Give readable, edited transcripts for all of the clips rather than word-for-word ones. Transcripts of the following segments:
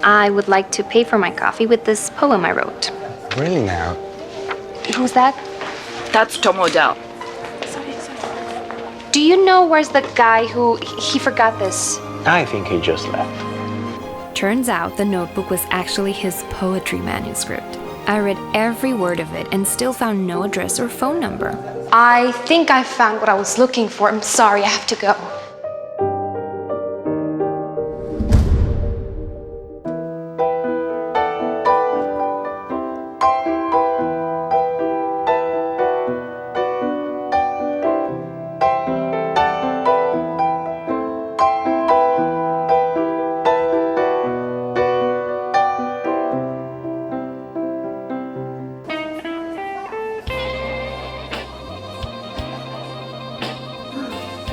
I would like to pay for my coffee with this poem I wrote. Really now? Who's that? That's Tom Odell. Do you know where's the guy who... he forgot this? I think he just left. Turns out the notebook was actually his poetry manuscript. I read every word of it and still found no address or phone number. I think I found what I was looking for. I'm sorry, I have to go.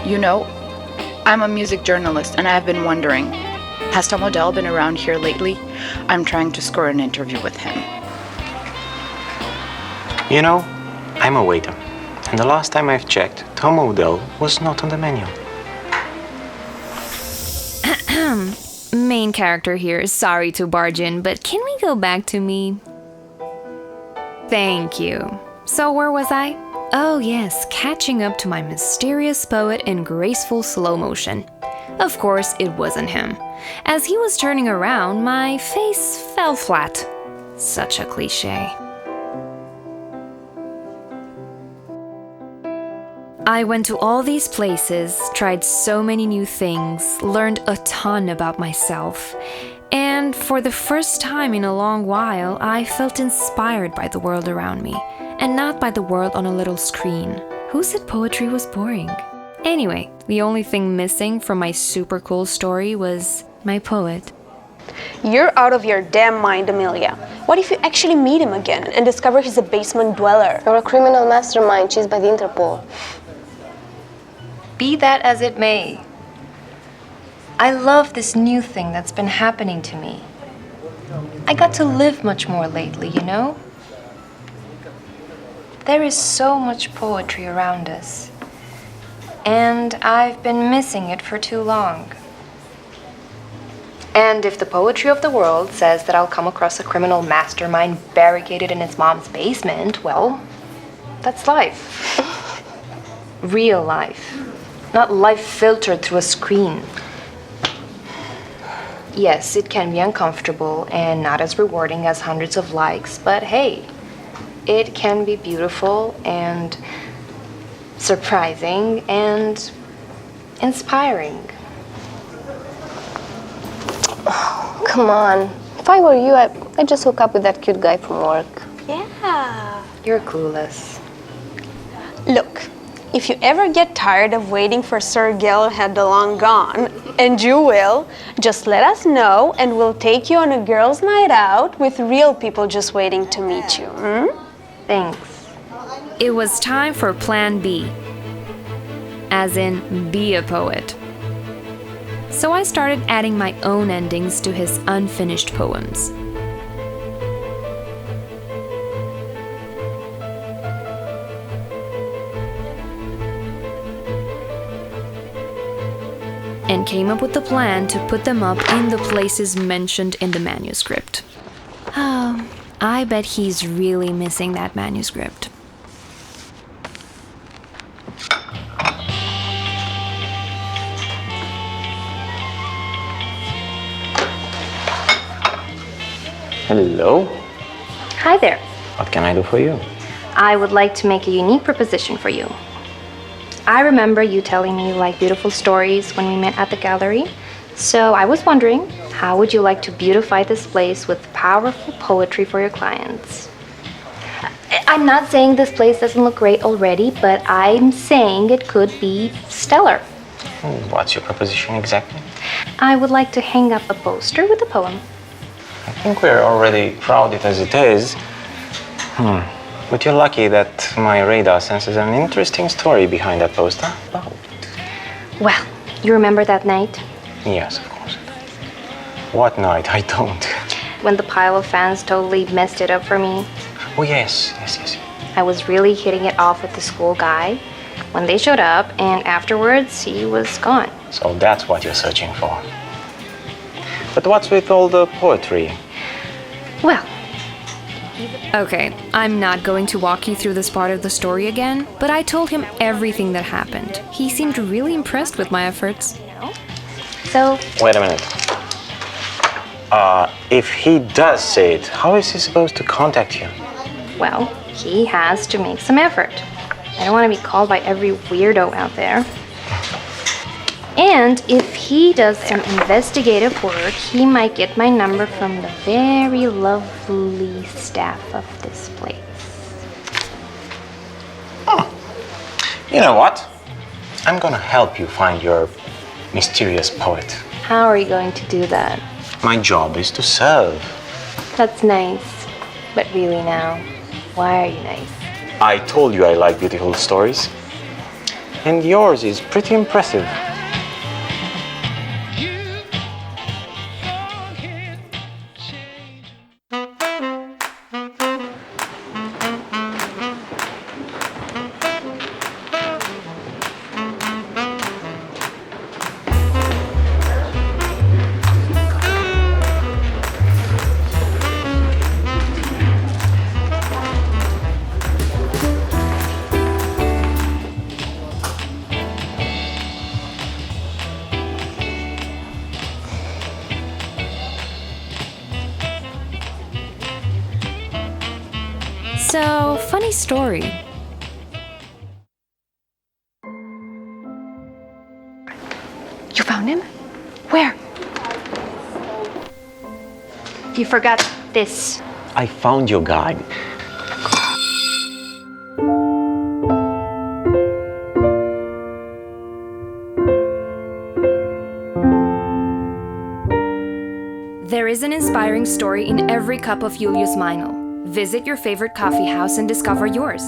You know, I'm a music journalist and I have been wondering, has Tom Odell been around here lately? I'm trying to score an interview with him. You know, I'm a waiter. And the last time I've checked, Tom Odell was not on the menu. Main character here, sorry to barge in, but can we go back to me? Thank you. So where was I? Oh yes, catching up to my mysterious poet in graceful slow motion. Of course, it wasn't him. As he was turning around, my face fell flat. Such a cliché. I went to all these places, tried so many new things, learned a ton about myself, and for the first time in a long while, I felt inspired by the world around me, and not by the world on a little screen. Who said poetry was boring? Anyway, the only thing missing from my super cool story was my poet. You're out of your damn mind, Amelia. What if you actually meet him again and discover he's a basement dweller? You're a criminal mastermind chased by the Interpol. Be that as it may, I love this new thing that's been happening to me. I got to live much more lately, you know? There is so much poetry around us, and I've been missing it for too long. And if the poetry of the world says that I'll come across a criminal mastermind barricaded in its mom's basement, well, that's life. Real life. Not life filtered through a screen. Yes, it can be uncomfortable and not as rewarding as hundreds of likes, but hey, it can be beautiful and surprising and inspiring. Oh, come on. If I were you, I'd just hook up with that cute guy from work. Yeah. You're clueless. Look, if you ever get tired of waiting for Sir Galahad the Long Gone, and you will, just let us know and we'll take you on a girls' night out with real people just waiting to meet you. Thanks. It was time for Plan B, as in be a poet. So I started adding my own endings to his unfinished poems. And came up with the plan to put them up in the places mentioned in the manuscript. Oh, I bet he's really missing that manuscript. Hello? Hi there. What can I do for you? I would like to make a unique proposition for you. I remember you telling me you like beautiful stories when we met at the gallery. So I was wondering, how would you like to beautify this place with powerful poetry for your clients? I'm not saying this place doesn't look great already, but I'm saying it could be stellar. What's your proposition exactly? I would like to hang up a poster with a poem. I think we're already crowded as it is. But you're lucky that my radar senses an interesting story behind that poster. Oh. Well, you remember that night? Yes, of course. What night? I don't. When the pile of fans totally messed it up for me. Oh, yes. I was really hitting it off with the school guy when they showed up, and afterwards he was gone. So that's what you're searching for. But what's with all the poetry? Well, Okay, I'm not going to walk you through this part of the story again, but I told him everything that happened. He seemed really impressed with my efforts. so Wait a minute. If he does say it, how is he supposed to contact you? well, he has to make some effort. I don't want to be called by every weirdo out there. And if he does some investigative work, he might get my number from the very lovely staff of this place. You know what? I'm gonna help you find your mysterious poet. How are you going to do that? My job is to serve. That's nice. But really now, why are you nice? I told you I like beautiful stories. And yours is pretty impressive. So, funny story. You found him? Where? You forgot this. I found your guide. There is an inspiring story in every cup of Julius Meinl. Visit your favorite coffee house and discover yours.